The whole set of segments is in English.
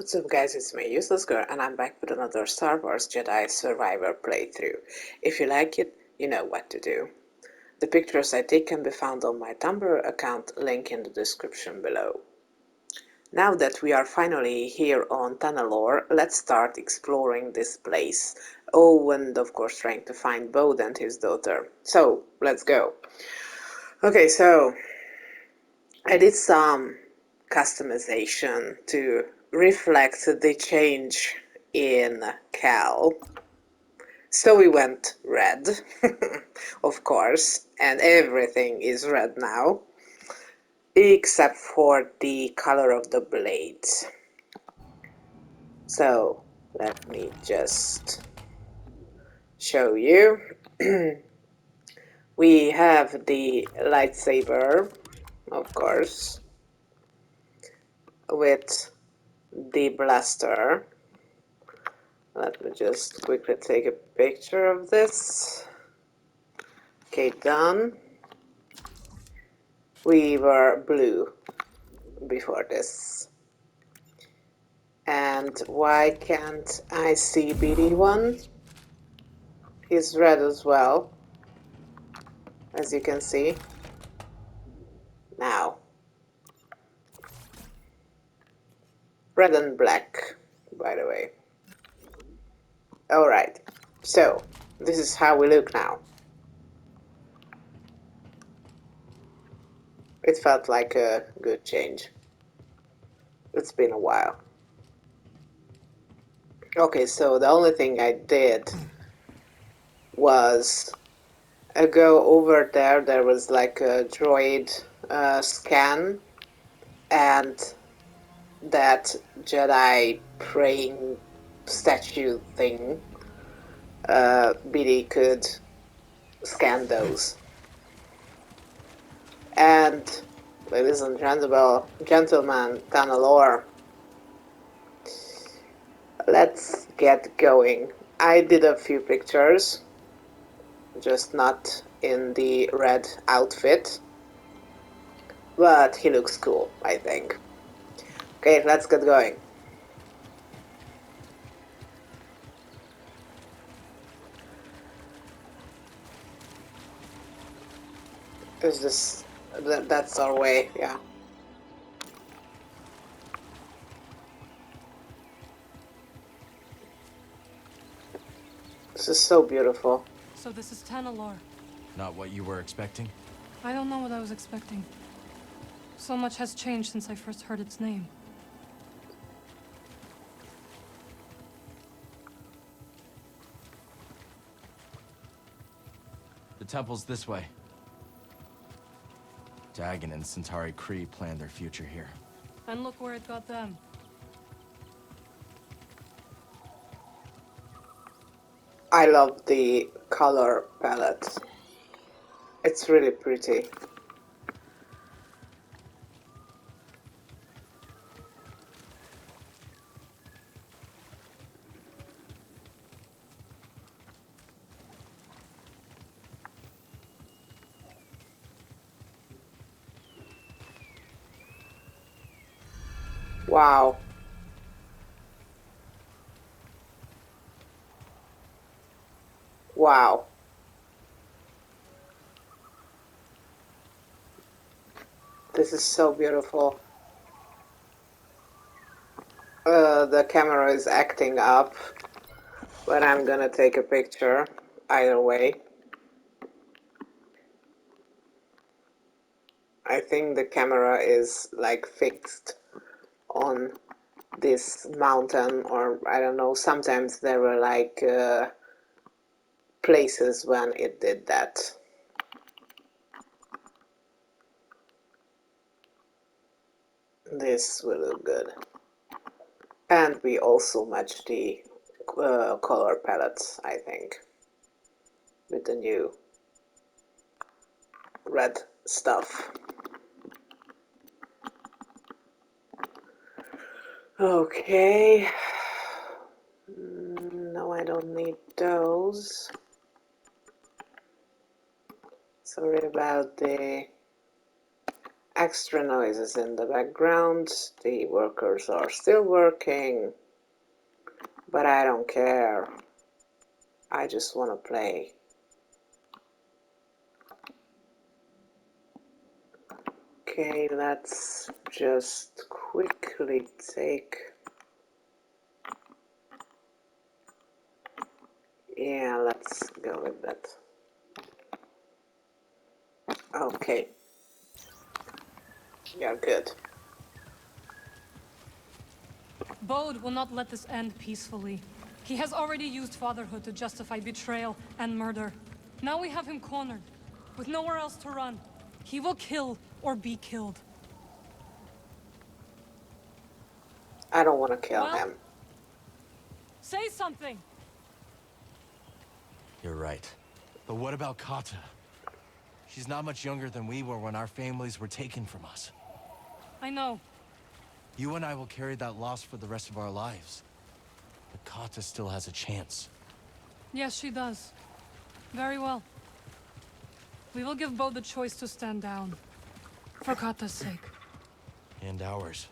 What's up guys, it's me, Useless Girl, and I'm back with another Star Wars Jedi Survivor playthrough. If you like it, you know what to do. The pictures I take can be found on my Tumblr account, link in the description below. Now that we are finally here on Tumblr, let's start exploring this place. Oh, and of course trying to find Bode and his daughter. So, let's go. Okay, so I did some customization to reflect the change in Cal. So we went red, of course, and everything is red now, except for the color of the blades. So let me just show you. We have the lightsaber, of course, with the blaster. Let me just quickly take a picture of this. Okay, done. We were blue before this. And why can't I see BD1? He's red as well, as you can see. Now. Red and black, by the way. Alright, so this is how we look now. It felt like a good change. It's been a while. Okay, so the only thing I did was go over there was like a droid scan, and that Jedi praying statue thing, BD could scan those. And ladies and gentlemen, Tanalore, let's get going. I did a few pictures, just not in the red outfit, but he looks cool, I think. Okay, let's get going. Is this... that's our way, yeah. This is so beautiful. So this is Tanalore. Not what you were expecting? I don't know what I was expecting. So much has changed since I first heard its name. The temple's this way. Dagon and Centauri Kree planned their future here. And look where it got them. I love the color palette. It's really pretty. Wow. Wow. This is so beautiful. The camera is acting up, but I'm gonna take a picture either way. I think the camera is like fixed on this mountain, or I don't know, sometimes there were like places when it did that. This will look good. And we also match the color palettes, I think, with the new red stuff. Okay. No, I don't need those. Sorry about the Extra noises in the background. The workers are still working, but I don't care. I just want to play. Okay, let's just quickly take... Yeah, let's go with that. Okay. You're good. Bode will not let this end peacefully. He has already used fatherhood to justify betrayal and murder. Now we have him cornered, with nowhere else to run. He will kill or be killed. I don't want to kill Well, him. say something! You're right. But what about Kata? She's not much younger than we were when our families were taken from us. I know. You and I will carry that loss for the rest of our lives. But Kata still has a chance. Yes, she does. Very well. We will give Bode the choice to stand down. For Kata's sake. And ours.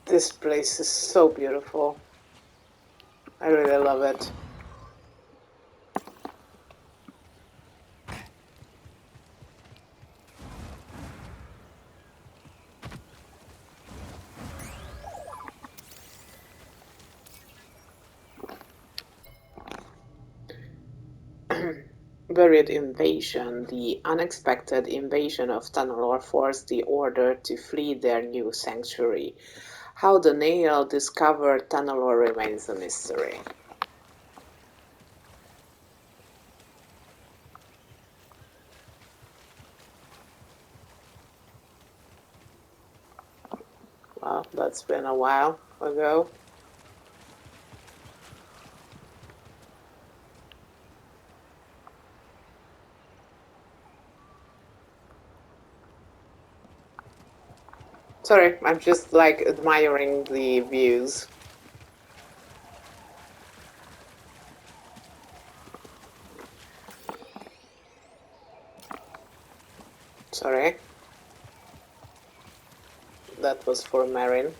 This place is so beautiful. I really love it. Buried invasion. The unexpected invasion of Tunnelor forced the Order to flee their new sanctuary. How the Nail discovered Tunnelor remains a mystery. Well, that's been a while ago. Sorry, I'm just like admiring the views. Sorry. That was for Marin.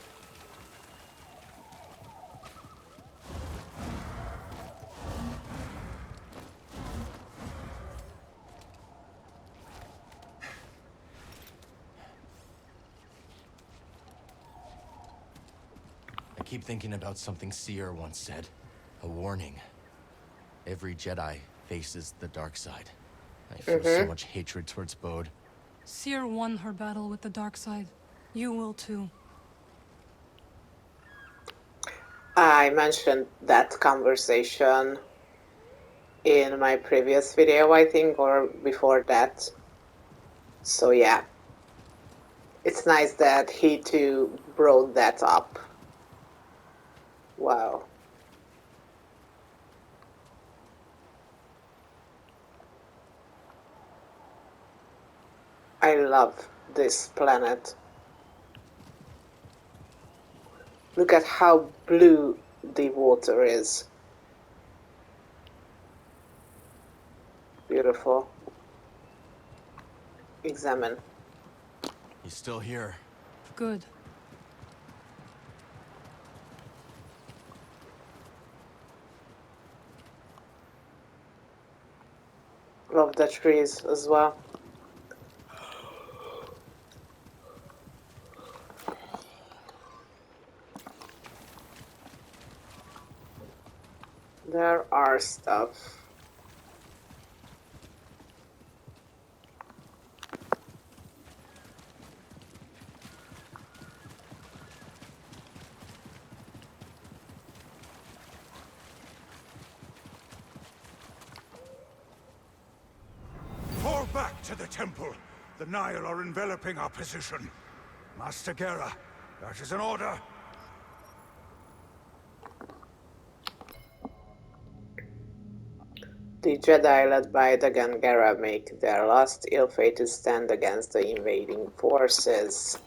I keep thinking about something Seer once said. A warning. Every Jedi faces the dark side. I feel so much hatred towards Bode. Seer won her battle with the dark side. You will too. I mentioned that conversation in my previous video, I think, or before that. So yeah. It's nice that he too brought that up. Wow. I love this planet. Look at how blue the water is. Beautiful. Examine. He's still here. Good. Love the trees as well. There are stuff. Fall back to the temple. The Nile are enveloping our position. Master Gera, that is an order. The Jedi led by the Gangara make their last ill-fated stand against the invading forces.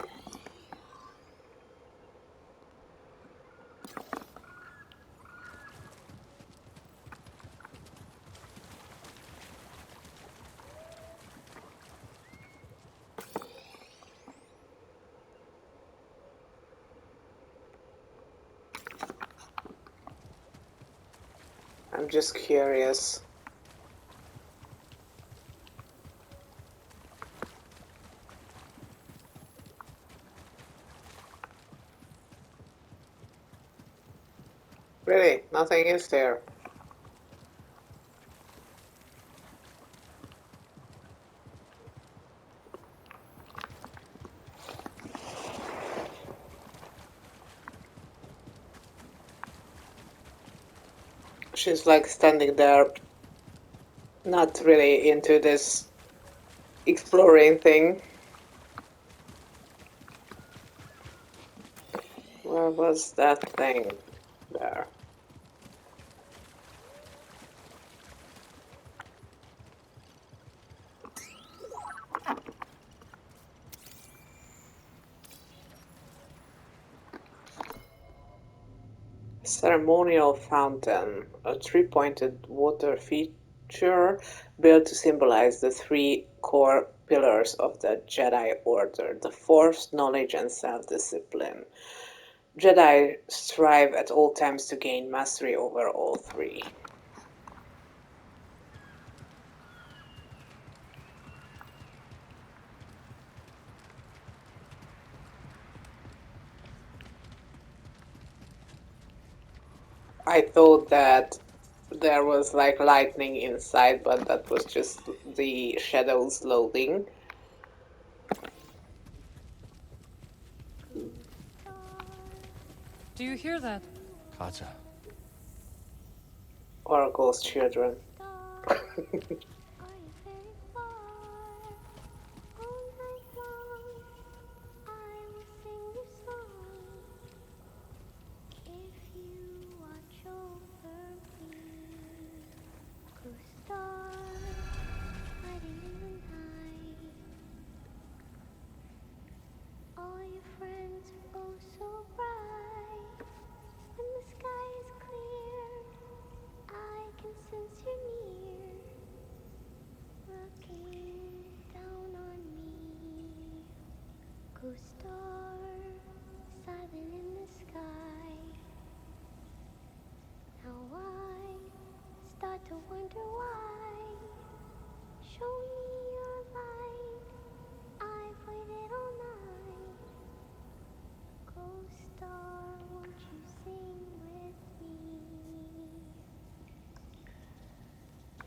I'm just curious. Really, nothing is there. She's like standing there, not really into this exploring thing. Where was that thing? There. Ceremonial fountain, a three-pointed water feature built to symbolize the three core pillars of the Jedi Order: the Force, knowledge, and self-discipline. Jedi strive at all times to gain mastery over all three. I thought that there was like lightning inside, but that was just the shadows loading. Do you hear that? Katja. Oracle's children.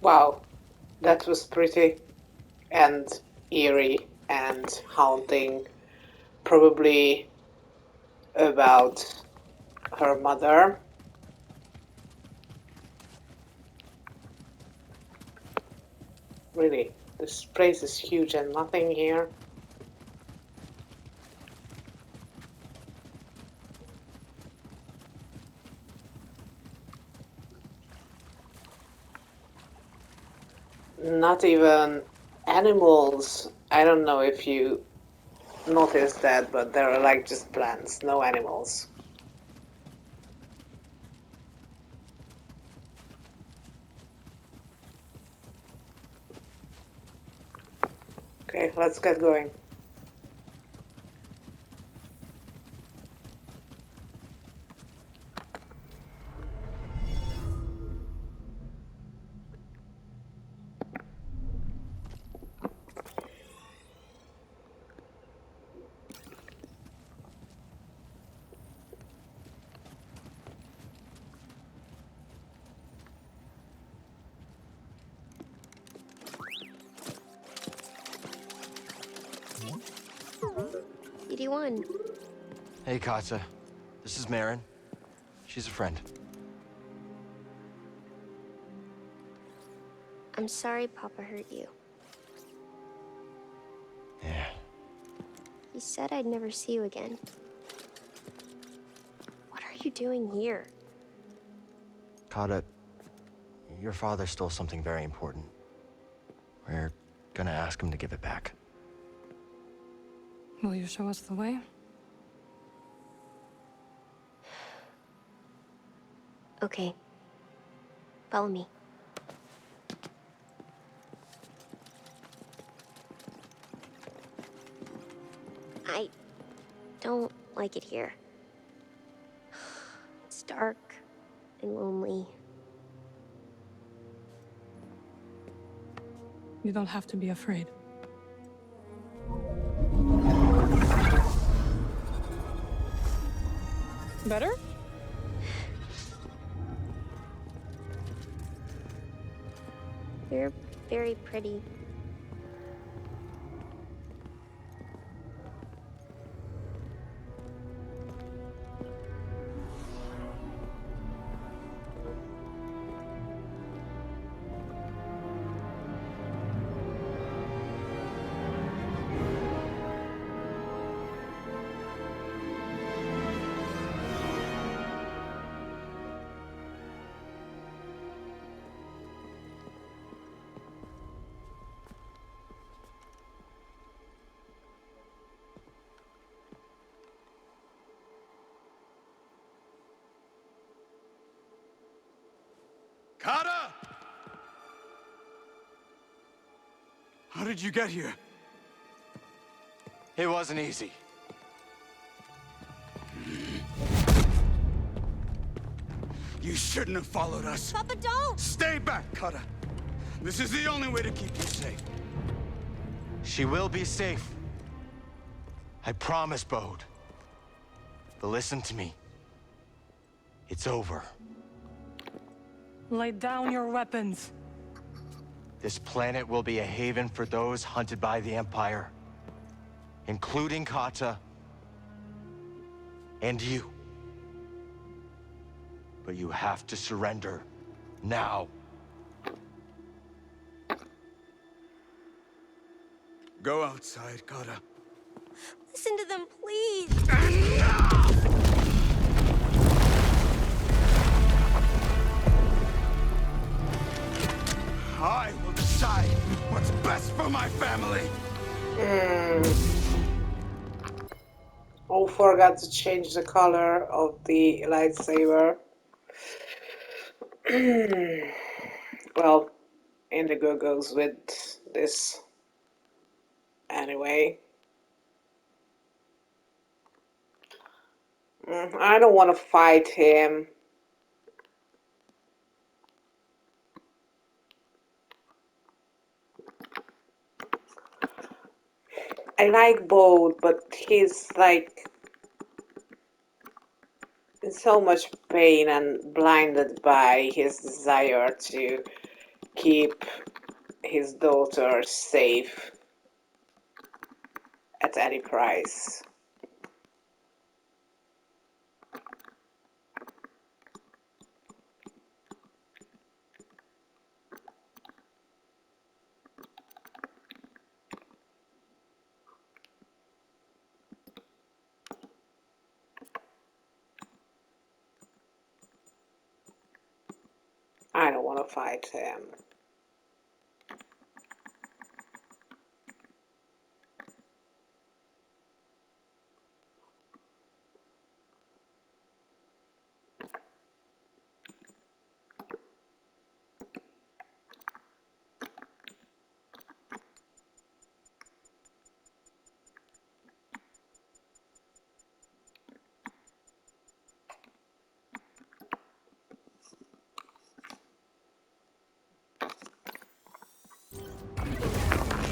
Wow, that was pretty and eerie and haunting, probably about her mother. Really, this place is huge and nothing here. Not even animals. I don't know if you noticed that, but there are like just plants, no animals. Okay, let's get going. BD1. Hey, Katja. This is Marin. She's a friend. I'm sorry Papa hurt you. Yeah. He said I'd never see you again. What are you doing here? Katja, your father stole something very important. We're gonna ask him to give it back. Will you show us the way? Okay. Follow me. I don't like it here. It's dark and lonely. You don't have to be afraid. Better? You're very pretty. Kata! How did you get here? It wasn't easy. You shouldn't have followed us. Papa, don't! Stay back, Kata. This is the only way to keep you safe. She will be safe. I promise, Bode. But listen to me. It's over. Lay down your weapons. This planet will be a haven for those hunted by the Empire, including Kata and you. But you have to surrender now. Go outside, Kata. Listen to them, please! I will decide what's best for my family. Oh, forgot to change the color of the lightsaber. Well, indigo goes with this anyway. I don't want to fight him. I like Bode, but he's like in so much pain and blinded by his desire to keep his daughter safe at any price. I don't want to fight him.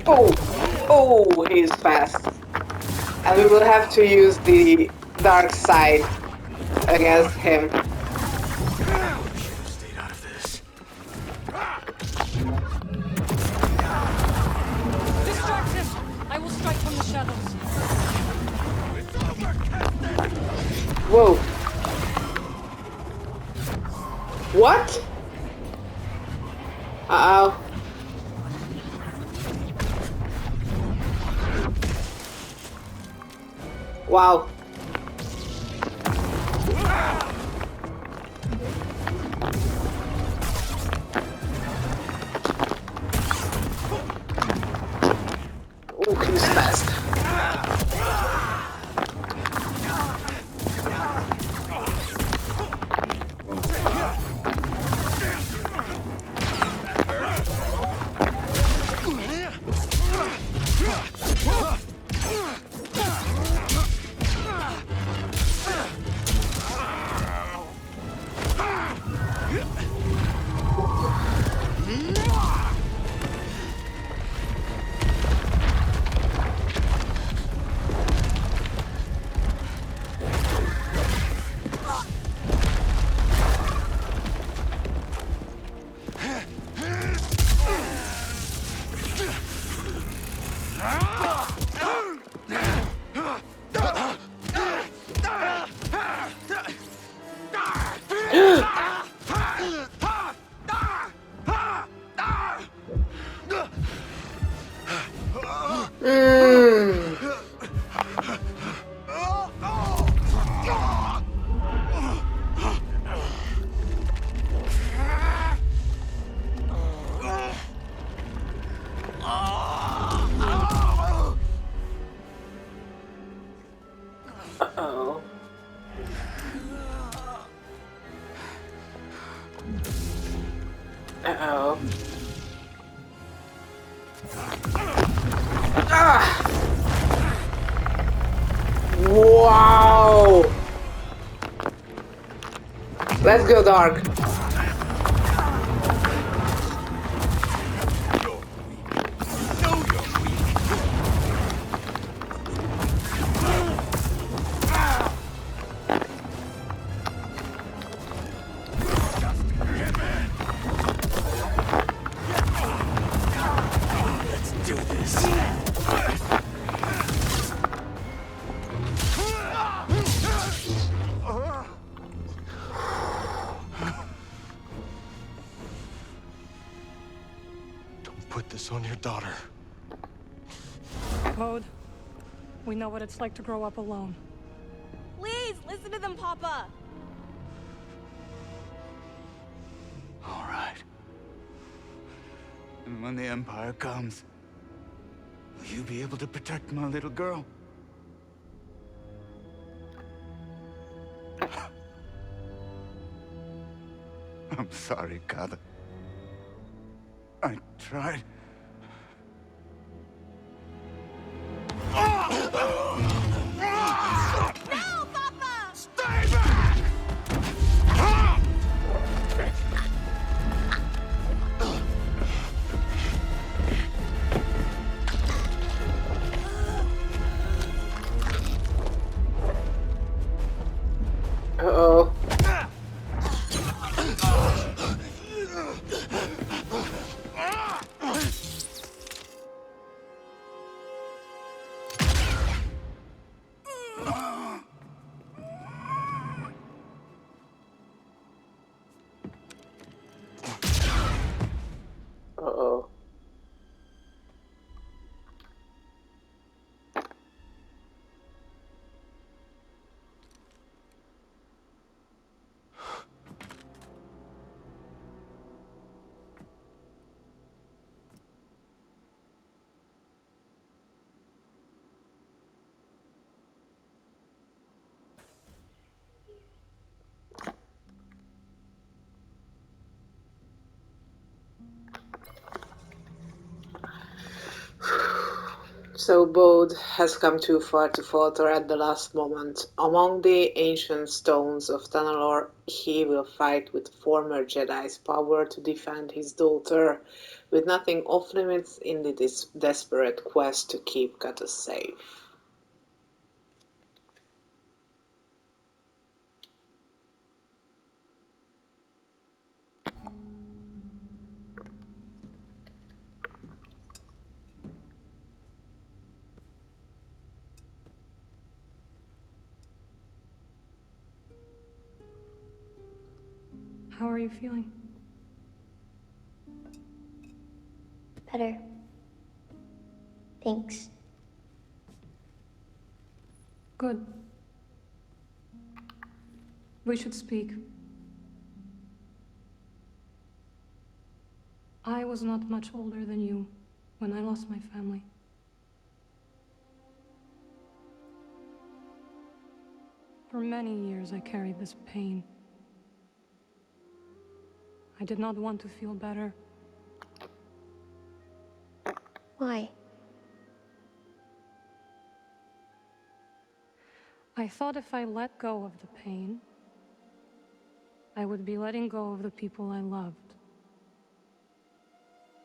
Oh, oh, he's fast. And we will have to use the dark side against him. Stayed out of this. Distract him! I will strike from the shadows. Whoa. What? Uh-oh. Wow. Oh, he's fast. Let's go dark. Don't put this on your daughter. Bode, we know what it's like to grow up alone. Please, listen to them, Papa. All right. And when the Empire comes, will you be able to protect my little girl? I'm sorry, Kata. I tried. No, Papa! Stay back! Uh-oh. Uh-oh. So Bode has come too far to falter at the last moment. Among the ancient stones of Tanalorr, he will fight with former Jedi's power to defend his daughter, with nothing off limits in the desperate quest to keep Kata safe. How are you feeling? Better. Thanks. Good. We should speak. I was not much older than you when I lost my family. For many years I carried this pain. I did not want to feel better. Why? I thought if I let go of the pain, I would be letting go of the people I loved.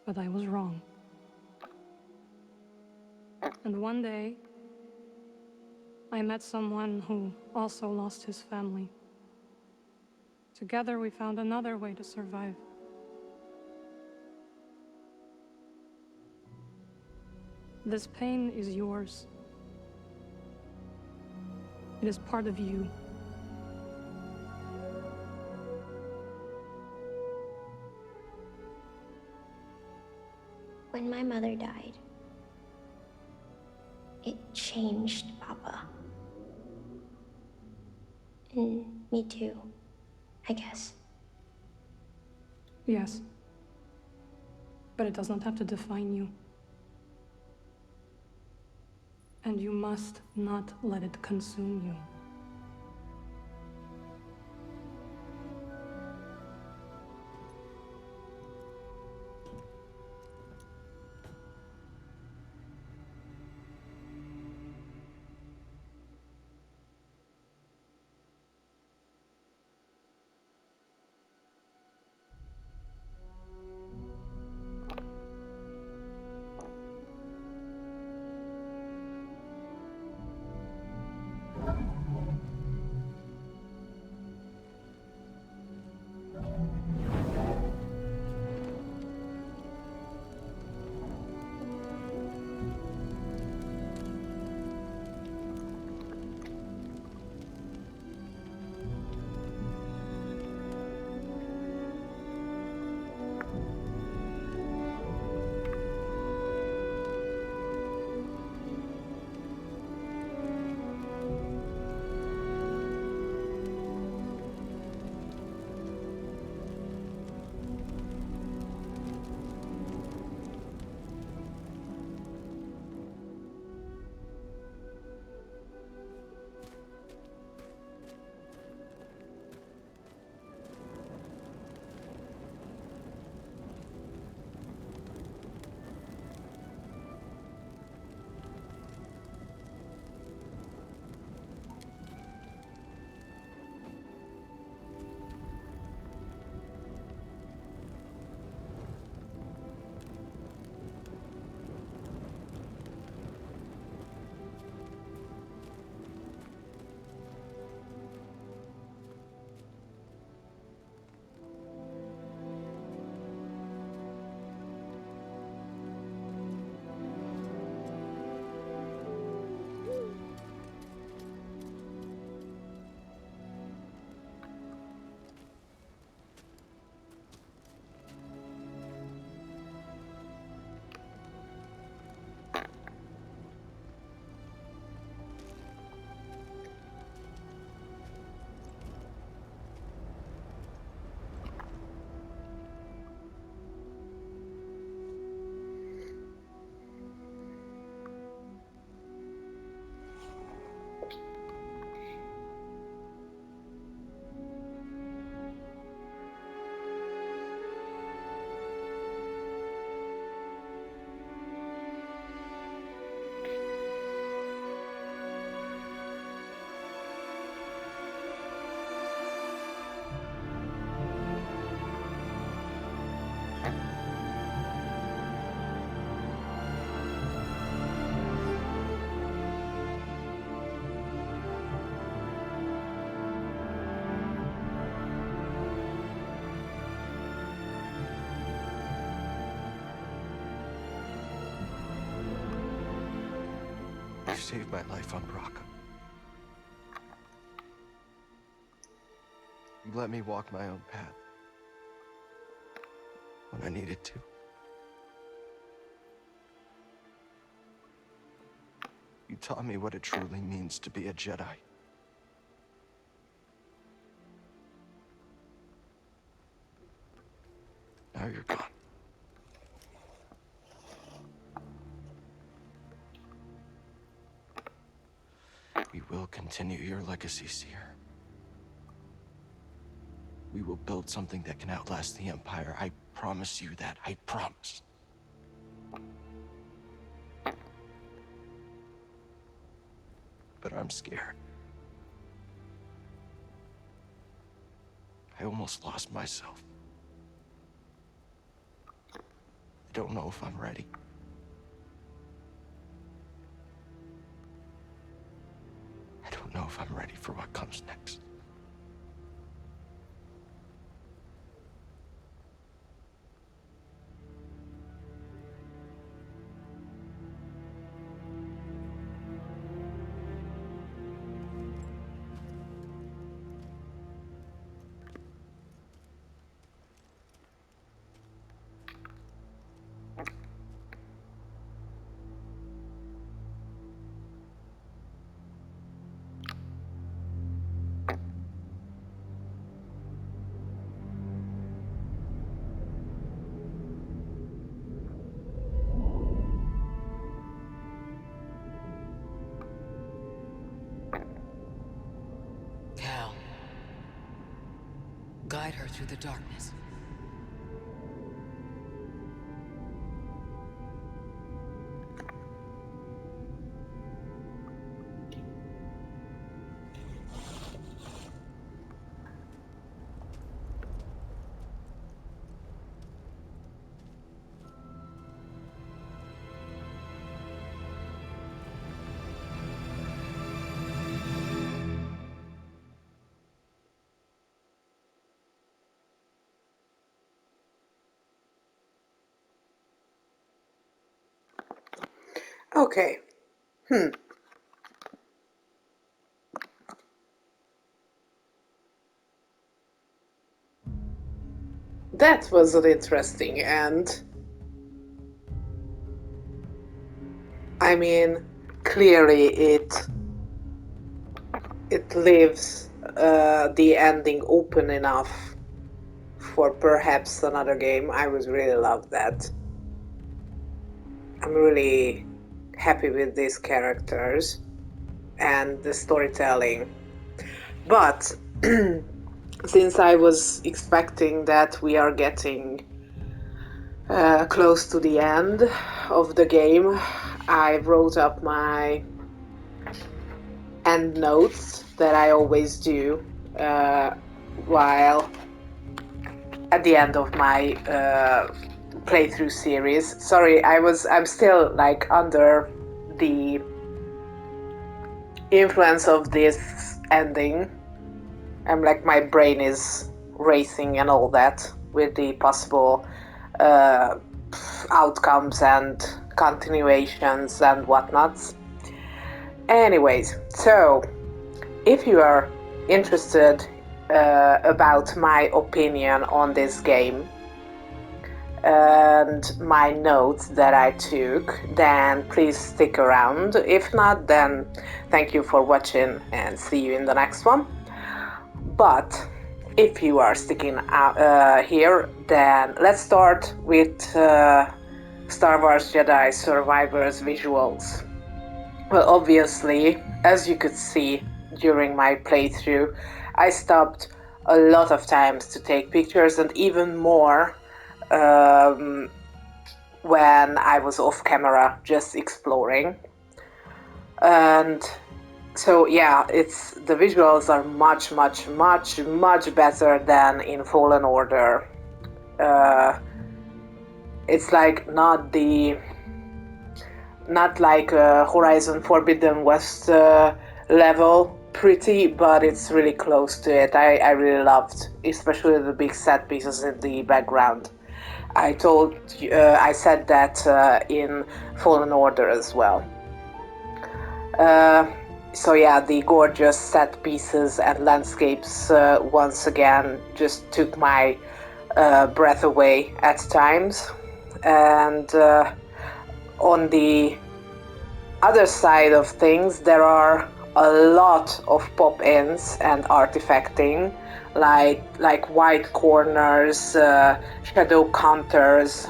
But I was wrong. And one day, I met someone who also lost his family. Together we found another way to survive. This pain is yours. It is part of you. When my mother died, it changed Papa. And me too, I guess. Yes. But it does not have to define you. And you must not let it consume you. You saved my life on Bracca. You let me walk my own path when I needed to. You taught me what it truly means to be a Jedi. Now you're gone. We will continue your legacy, Seer. We will build something that can outlast the Empire. I promise you that. I promise. But I'm scared. I almost lost myself. I don't know if I'm ready. I don't know if I'm ready for what comes next. Cal, guide her through the darkness. Okay. That was an interesting end. I mean, clearly it leaves the ending open enough for perhaps another game. I would really love that. I'm really happy with these characters and the storytelling. But since I was expecting that we are getting close to the end of the game, I wrote up my end notes that I always do while at the end of my playthrough series. Sorry, I'm still like under the influence of this ending. I'm like, my brain is racing and all that with the possible outcomes and continuations and whatnots. Anyways, so if you are interested about my opinion on this game and my notes that I took, then please stick around. If not, then thank you for watching and see you in the next one. But if you are sticking out here, then let's start with Star Wars Jedi Survivor's visuals. Well, obviously, as you could see during my playthrough, I stopped a lot of times to take pictures, and even more when I was off camera just exploring. And so yeah, the visuals are much better than in Fallen Order. It's like not like Horizon Forbidden West level pretty, but it's really close to it. I really loved, especially the big set pieces in the background. I said that in Fallen Order as well. So yeah, the gorgeous set pieces and landscapes once again just took my breath away at times. And on the other side of things, there are a lot of pop-ins and artifacting, like white corners, shadow counters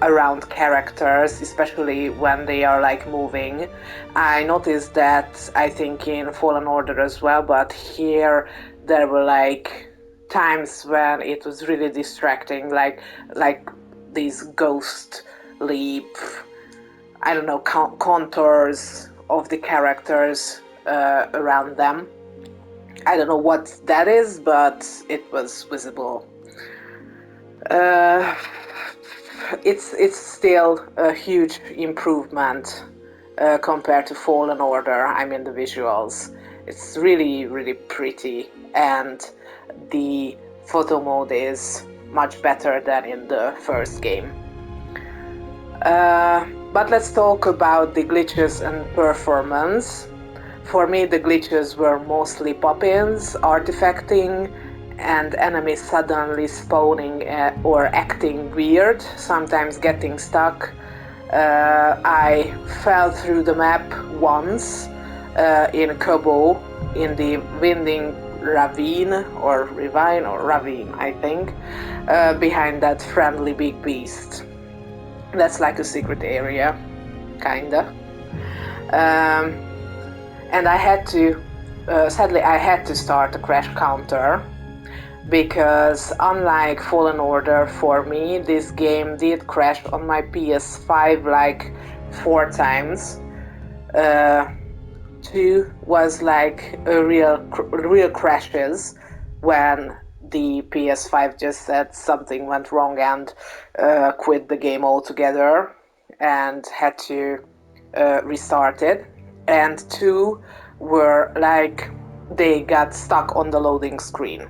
around characters, especially when they are like moving. I noticed that, I think, in Fallen Order as well, but here there were like times when it was really distracting, like these ghostly, I don't know, contours of the characters around them. I don't know what that is, but it was visible. It's still a huge improvement compared to Fallen Order. I mean, the visuals. It's really, really pretty, and the photo mode is much better than in the first game. But let's talk about the glitches and performance. For me, the glitches were mostly pop-ins, artifacting, and enemies suddenly spawning or acting weird, sometimes getting stuck. I fell through the map once in Kobo, in the winding ravine, I think, behind that friendly big beast. That's like a secret area, kinda. And I had to, sadly, I had to start a crash counter, because unlike Fallen Order, for me, this game did crash on my PS5 like 4 times. 2 was like a real crashes, when the PS5 just said something went wrong and quit the game altogether and had to restart it. And 2 were like they got stuck on the loading screen.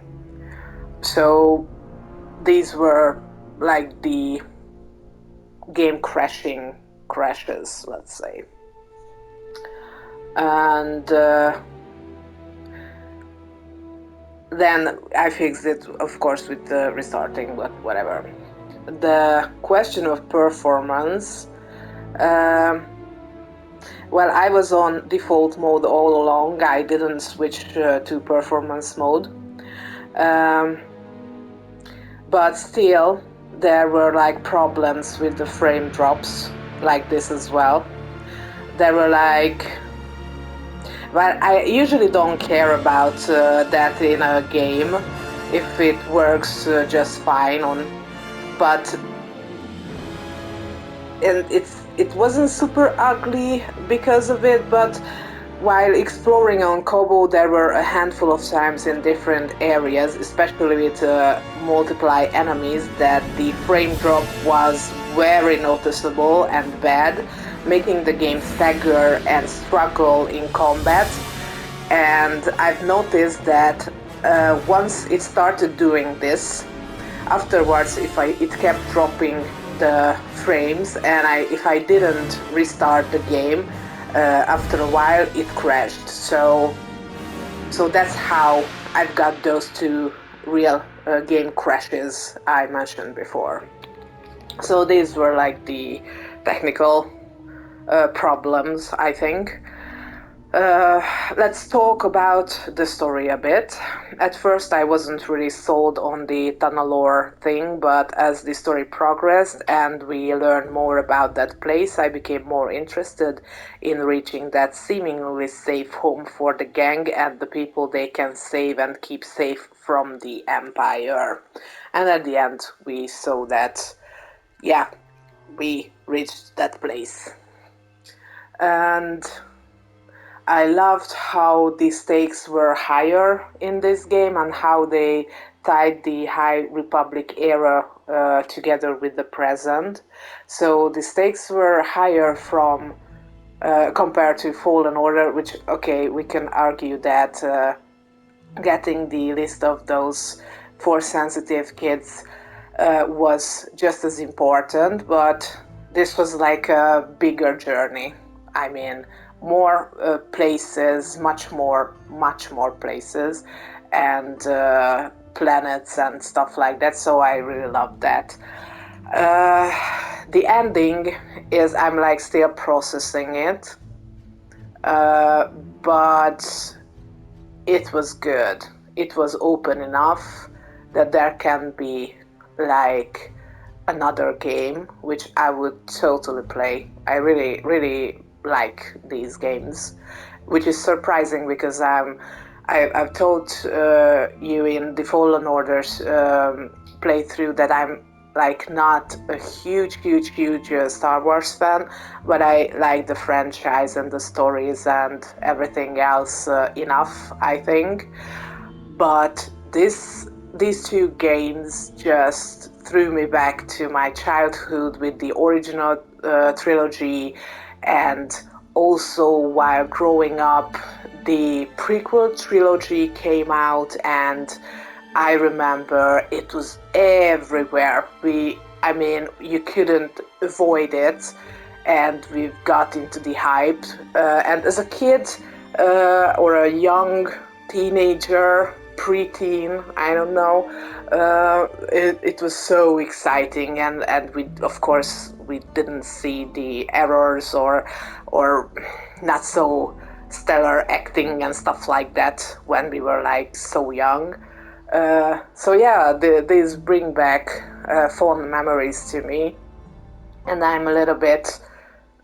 So these were like the game crashes, let's say. And then I fixed it, of course, with the restarting, but whatever. The question of performance, well, I was on default mode all along. I didn't switch to performance mode. But still, there were like problems with the frame drops, like this as well. There were like, well, I usually don't care about that in a game if it works just fine on, but and it wasn't super ugly because of it, but while exploring on Kobo, there were a handful of times in different areas, especially with multiply enemies, that the frame drop was very noticeable and bad, making the game stagger and struggle in combat. And I've noticed that once it started doing this, afterwards, it kept dropping the frames, and if I didn't restart the game, after a while it crashed. So that's how I've got those 2 real game crashes I mentioned before. So these were like the technical problems, I think. Let's talk about the story a bit. At first I wasn't really sold on the Tunnelore thing, but as the story progressed and we learned more about that place, I became more interested in reaching that seemingly safe home for the gang and the people they can save and keep safe from the Empire. And at the end we saw that, yeah, we reached that place. And I loved how the stakes were higher in this game and how they tied the High Republic era together with the present. So the stakes were higher from compared to Fallen Order, which, okay, we can argue that getting the list of those Force-sensitive kids was just as important, but this was like a bigger journey. I mean, more places, much more places, and planets and stuff like that. So I really love that. The ending is I'm like still processing it, but it was good. It was open enough that there can be like another game, which I would totally play. I really like these games, which is surprising because I've told you in the Fallen Orders playthrough that I'm like not a huge Star Wars fan, but I like the franchise and the stories and everything else enough, I think. But these two games just threw me back to my childhood with the original trilogy, and also while growing up the prequel trilogy came out, and I remember it was everywhere. I mean, you couldn't avoid it, and we got into the hype. And as a kid or a young teenager, preteen, I don't know, it was so exciting, and we, of course, we didn't see the errors or not so stellar acting and stuff like that when we were like so young. So yeah, these bring back fond memories to me, and I'm a little bit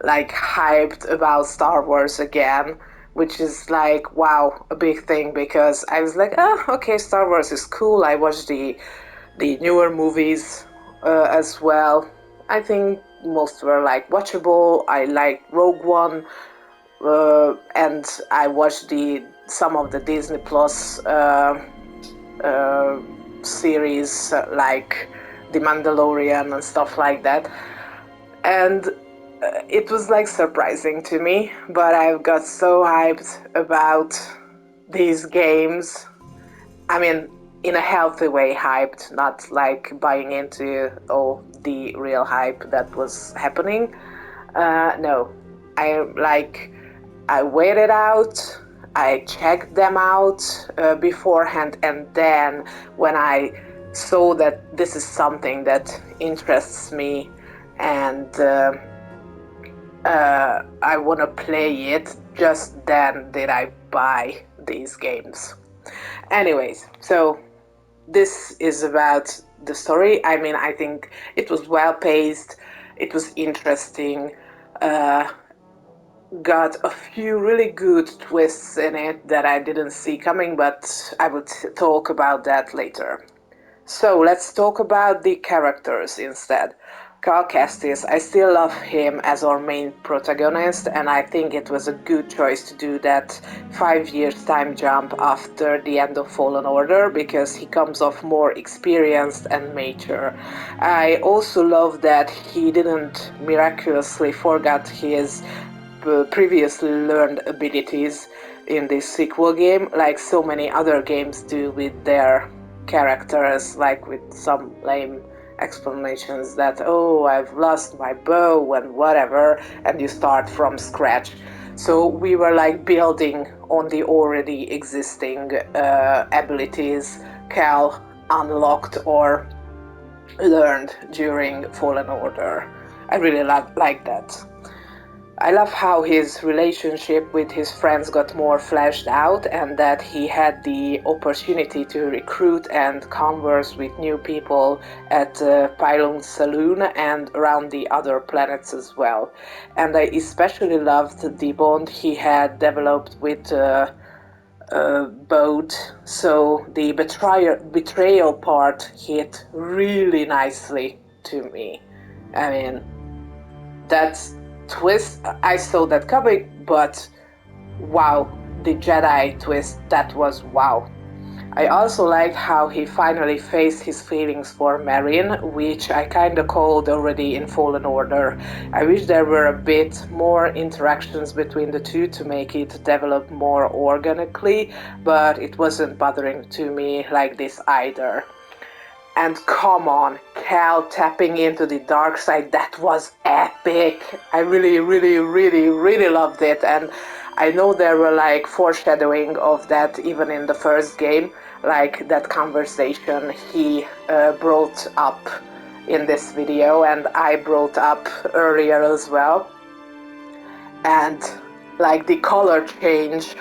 like hyped about Star Wars again, which is like wow, a big thing, because I was like, oh, okay, Star Wars is cool. I watched the newer movies as well. I think most were like watchable. I like Rogue One, and I watched some of the Disney Plus series like The Mandalorian and stuff like that. And it was like surprising to me, but I've got so hyped about these games. I mean, in a healthy way hyped, not like buying into all the real hype that was happening. No, I waited out, I checked them out beforehand, and then when I saw that this is something that interests me and I want to play it, just then did I buy these games. Anyways, so this is about the story. I mean, I think it was well paced, it was interesting, got a few really good twists in it that I didn't see coming, but I will talk about that later. So let's talk about the characters instead. Cal Kestis, I still love him as our main protagonist, and I think it was a good choice to do that 5 years time jump after the end of Fallen Order, because he comes off more experienced and mature. I also love that he didn't miraculously forget his previously learned abilities in this sequel game, like so many other games do with their characters, like with some lame explanations that, oh, I've lost my bow and whatever, and you start from scratch. So we were like building on the already existing abilities Cal unlocked or learned during Fallen Order. I really like that. I love how his relationship with his friends got more fleshed out, and that he had the opportunity to recruit and converse with new people at Pylon Saloon and around the other planets as well. And I especially loved the bond he had developed with Bode, so the betrayal part hit really nicely to me. I mean, that's twist, I saw that coming, but wow, the Jedi twist, that was wow. I also liked how he finally faced his feelings for Marion, which I kinda called already in Fallen Order. I wish there were a bit more interactions between the two to make it develop more organically, but it wasn't bothering to me like this either. And come on, Cal tapping into the dark side, that was epic. I really, really, really, really loved it. And I know there were like foreshadowing of that even in the first game, like that conversation he brought up in this video, and I brought up earlier as well. And like the color change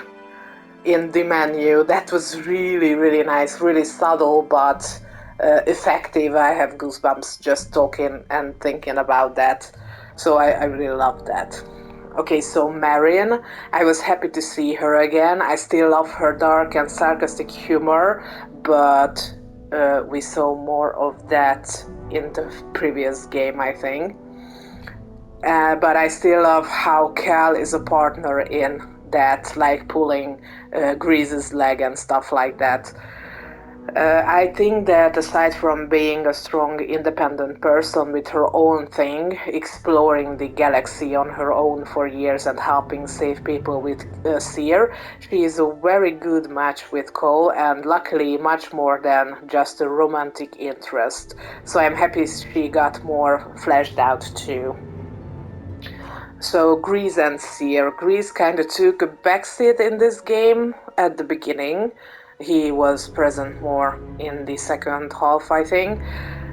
in the menu, that was really, really nice, really subtle, but effective. I have goosebumps just talking and thinking about that. So I really love that. Okay, so Marion, I was happy to see her again. I still love her dark and sarcastic humor, but we saw more of that in the previous game, I think. But I still love how Cal is a partner in that, like pulling Grease's leg and stuff like that. I think that aside from being a strong, independent person with her own thing, exploring the galaxy on her own for years and helping save people with Seer, she is a very good match with Cole, and luckily much more than just a romantic interest. So I'm happy she got more fleshed out too. So Grease and Seer. Grease kind of took a backseat in this game at the beginning. He was present more in the second half, I think.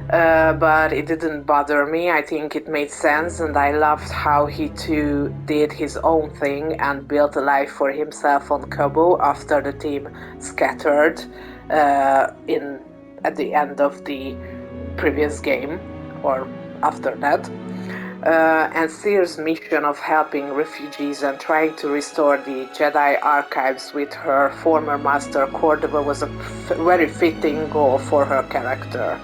But it didn't bother me. I think it made sense, and I loved how he too did his own thing and built a life for himself on Kobo after the team scattered at the end of the previous game, or after that. And Seer's mission of helping refugees and trying to restore the Jedi archives with her former master Cordova was a very fitting goal for her character.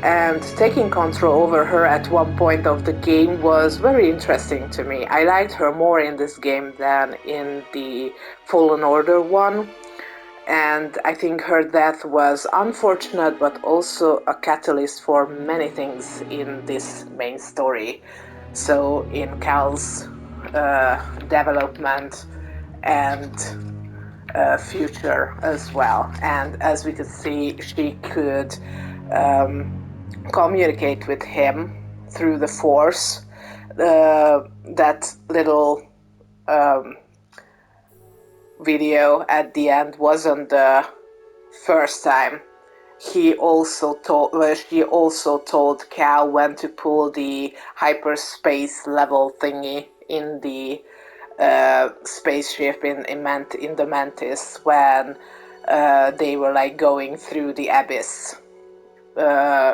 And taking control over her at one point of the game was very interesting to me. I liked her more in this game than in the Fallen Order one. And I think her death was unfortunate, but also a catalyst for many things in this main story. So in Cal's development and future as well. And as we could see, she could communicate with him through the Force. That little video at the end wasn't the first time. She also told Cal when to pull the hyperspace level thingy in the spaceship in the Mantis when they were like going through the abyss.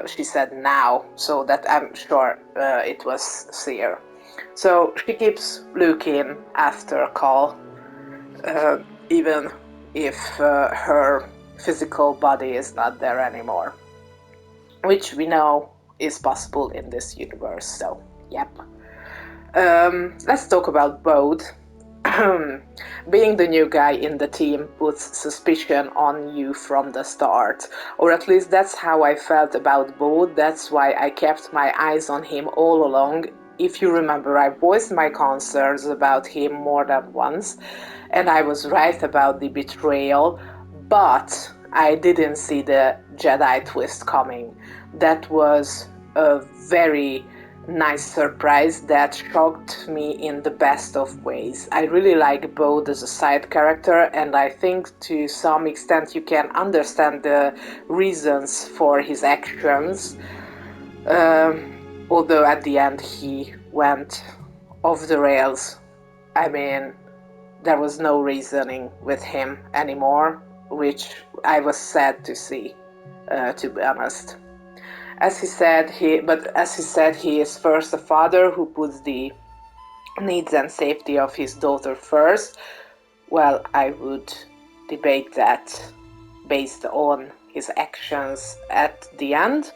She said now, so that I'm sure it was Seer. So she keeps looking after Cal, even if her physical body is not there anymore, which we know is possible in this universe. So yep. Let's talk about Bode. Being the new guy in the team puts suspicion on you from the start, or at least that's how I felt about Bode. That's why I kept my eyes on him all along. If you remember, I voiced my concerns about him more than once, and I was right about the betrayal, but I didn't see the Jedi twist coming. That was a very nice surprise that shocked me in the best of ways. I really like Bode as a side character, and I think to some extent you can understand the reasons for his actions, although at the end he went off the rails. I mean, there was no reasoning with him anymore, which I was sad to see, to be honest. As he said, he is first a father who puts the needs and safety of his daughter first. Well, I would debate that based on his actions at the end,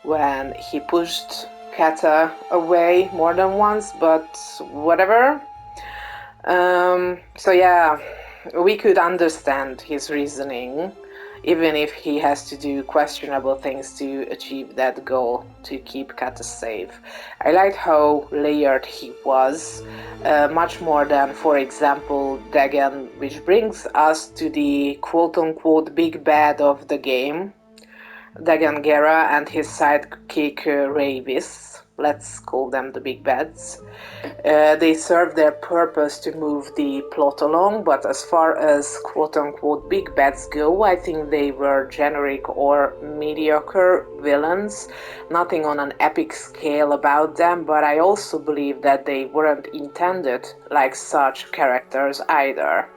when he pushed Kata away more than once, but whatever. So yeah, we could understand his reasoning, even if he has to do questionable things to achieve that goal, to keep Kata safe. I liked how layered he was, much more than, for example, Dagan, which brings us to the quote-unquote big bad of the game. Dagan Gera and his sidekick Ravis. Let's call them the big bads. They serve their purpose to move the plot along, but as far as quote-unquote big bads go, I think they were generic or mediocre villains. Nothing on an epic scale about them, but I also believe that they weren't intended like such characters either.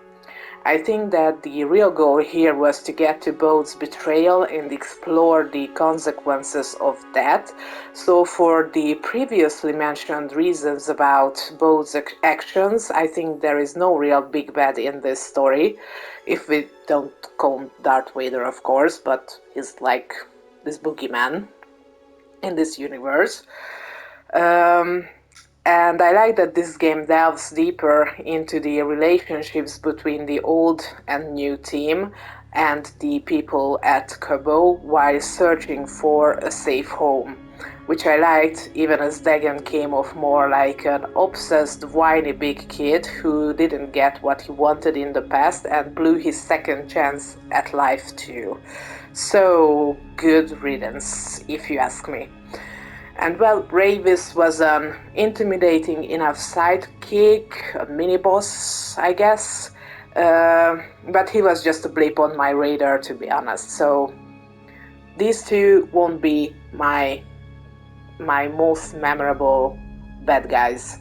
I think that the real goal here was to get to Bode's betrayal and explore the consequences of that. So for the previously mentioned reasons about Bode's actions, I think there is no real big bad in this story. If we don't count Darth Vader, of course, but he's like this boogeyman in this universe. And I like that this game delves deeper into the relationships between the old and new team and the people at Cabo while searching for a safe home, which I liked even as Dagan came off more like an obsessed, whiny big kid who didn't get what he wanted in the past and blew his second chance at life too. So, good riddance, if you ask me. And well, Ravis was an intimidating enough sidekick, a mini-boss, I guess. But he was just a blip on my radar, to be honest. So these two won't be my most memorable bad guys.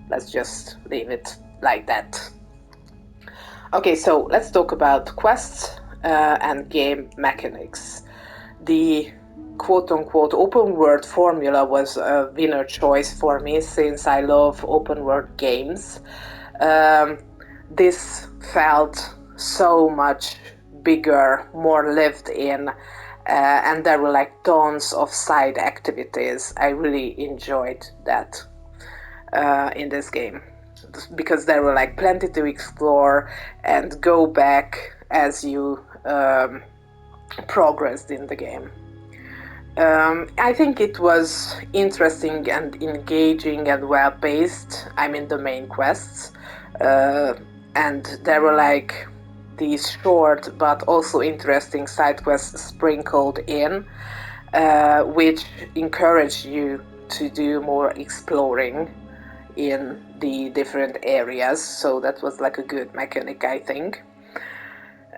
Let's just leave it like that. Okay, so let's talk about quests and game mechanics. The quote-unquote open world formula was a winner choice for me since I love open world games. This felt so much bigger, more lived in, and there were like tons of side activities. I really enjoyed that in this game because there were like plenty to explore and go back as you progressed in the game. I think it was interesting and engaging and well-paced. I mean, the main quests. And there were like these short but also interesting side quests sprinkled in, which encourage you to do more exploring in the different areas. So that was like a good mechanic, I think.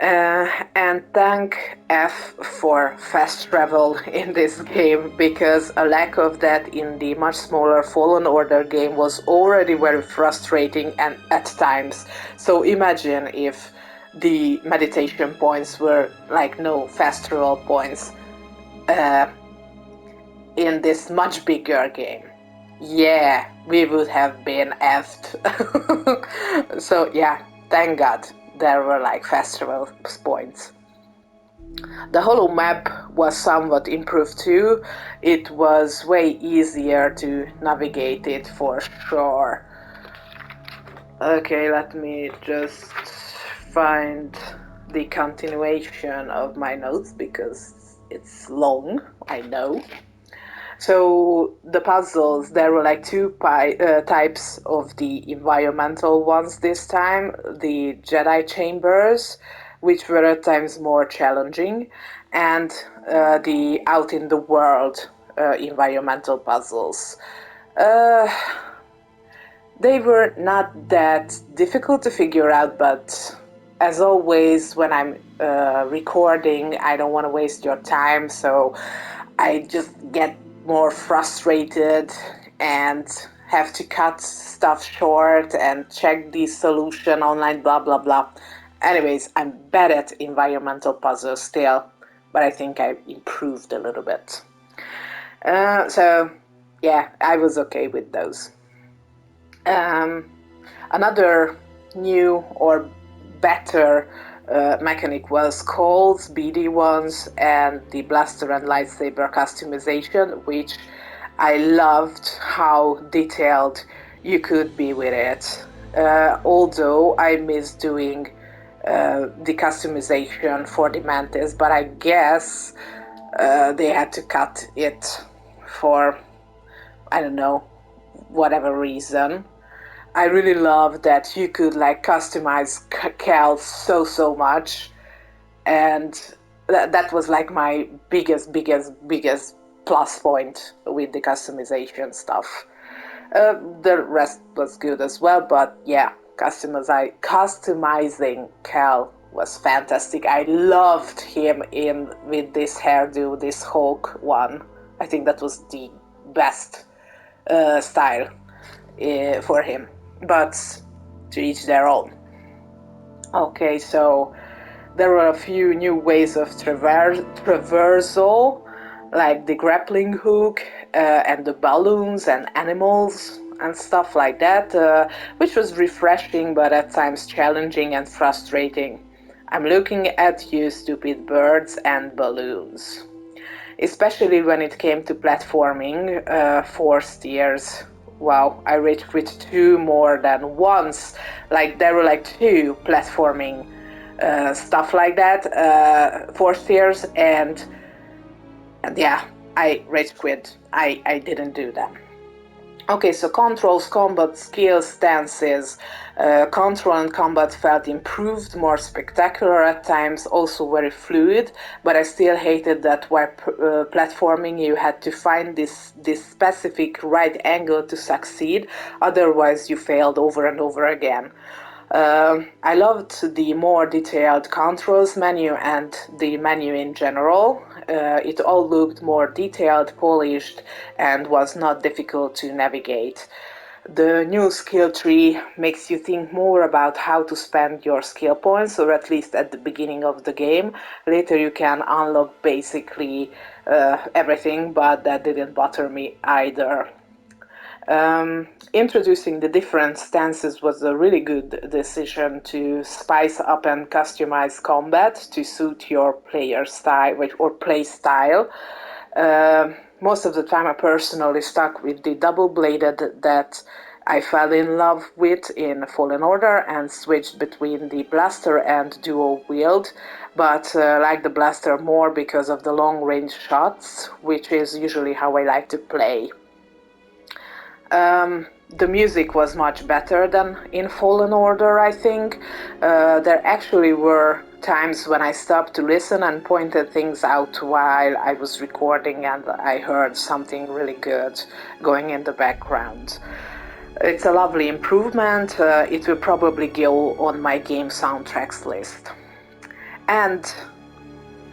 And thank F for fast travel in this game, because a lack of that in the much smaller Fallen Order game was already very frustrating and at times. So imagine if the meditation points were like no fast travel points in this much bigger game. Yeah, we would have been effed. So yeah, thank God there were like fast travel points. The holo map was somewhat improved too. It was way easier to navigate it for sure. Okay, let me just find the continuation of my notes because it's long, I know. So the puzzles, there were like two types of the environmental ones this time. The Jedi chambers, which were at times more challenging, and the out in the world environmental puzzles. They were not that difficult to figure out, but as always, when I'm recording, I don't want to waste your time, so I just get more frustrated and have to cut stuff short and check the solution online, blah blah blah. Anyways, I'm bad at environmental puzzles still, but I think I improved a little bit. So yeah, I was okay with those. Another new or better mechanic was calls, BD ones, and the blaster and lightsaber customization, which I loved how detailed you could be with it. Although I miss doing the customization for the Mantis, but I guess they had to cut it for, I don't know, whatever reason. I really love that you could like customize Cal so much, and that was like my biggest plus point with the customization stuff. The rest was good as well, but yeah, customizing Cal was fantastic. I loved him in with this hairdo, this Hulk one. I think that was the best style for him, but to each their own. Okay, so there were a few new ways of traversal, like the grappling hook and the balloons and animals and stuff like that, which was refreshing but at times challenging and frustrating. I'm looking at you, stupid birds and balloons. Especially when it came to platforming, 4 steers. Wow, I rage quit 2 more than once. Like, there were like 2 platforming stuff like that, 4 steers, and yeah, I rage quit. I didn't do that. Okay, so controls, combat, skills, stances. Control and combat felt improved, more spectacular at times, also very fluid, but I still hated that while platforming you had to find this specific right angle to succeed, otherwise you failed over and over again. I loved the more detailed controls menu and the menu in general. It all looked more detailed, polished, and was not difficult to navigate. The new skill tree makes you think more about how to spend your skill points, or at least at the beginning of the game. Later you can unlock basically everything, but that didn't bother me either. Introducing the different stances was a really good decision to spice up and customize combat to suit your player style or play style. Most of the time I personally stuck with the double-bladed that I fell in love with in Fallen Order and switched between the blaster and dual wield, but like the blaster more because of the long-range shots, which is usually how I like to play. The music was much better than in Fallen Order, I think. There actually were times when I stopped to listen and pointed things out while I was recording and I heard something really good going in the background. It's a lovely improvement. It will probably go on my game soundtracks list. And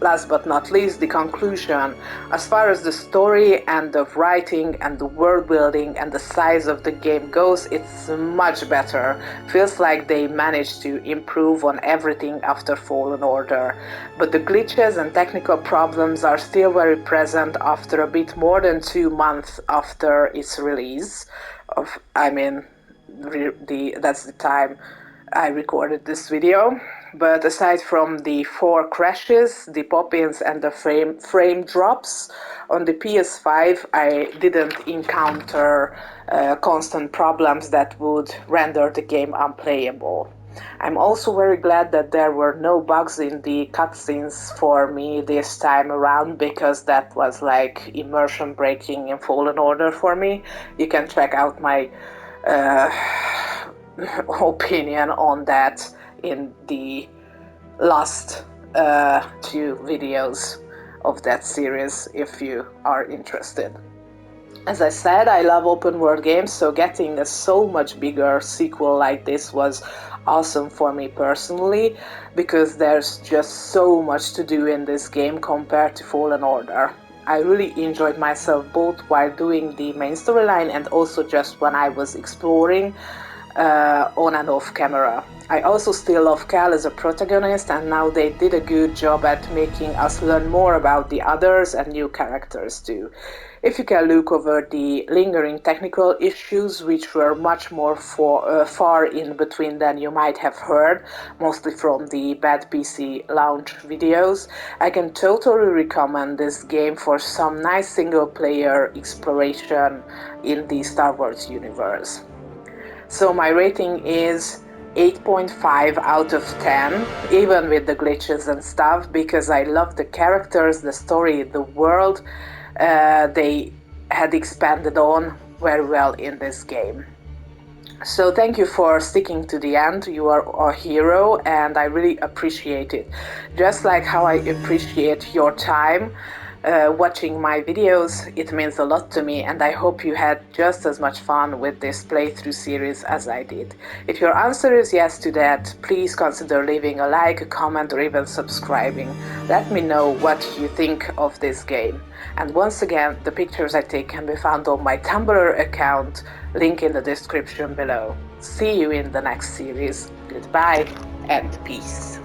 last but not least, the conclusion. As far as the story and the writing and the world building and the size of the game goes, it's much better. Feels like they managed to improve on everything after Fallen Order. But the glitches and technical problems are still very present after a bit more than 2 months after its release. That's the time I recorded this video. But aside from the 4 crashes, the pop-ins and the frame drops, on the PS5 I didn't encounter constant problems that would render the game unplayable. I'm also very glad that there were no bugs in the cutscenes for me this time around, because that was like immersion breaking in Fallen Order for me. You can check out my opinion on that in the last 2 videos of that series if you are interested. As I said, I love open world games, so getting a so much bigger sequel like this was awesome for me personally, because there's just so much to do in this game compared to Fallen Order. I really enjoyed myself both while doing the main storyline and also just when I was exploring on and off camera. I also still love Cal as a protagonist, and now they did a good job at making us learn more about the others and new characters too. If you can look over the lingering technical issues, which were much more far in between than you might have heard, mostly from the bad PC launch videos, I can totally recommend this game for some nice single-player exploration in the Star Wars universe. So my rating is 8.5 out of 10, even with the glitches and stuff, because I love the characters, the story, the world they had expanded on very well in this game. So thank you for sticking to the end. You are a hero, and I really appreciate it. Just like how I appreciate your time watching my videos, it means a lot to me, and I hope you had just as much fun with this playthrough series as I did. If your answer is yes to that, please consider leaving a like, a comment, or even subscribing. Let me know what you think of this game. And once again, the pictures I take can be found on my Tumblr account, link in the description below. See you in the next series. Goodbye and peace.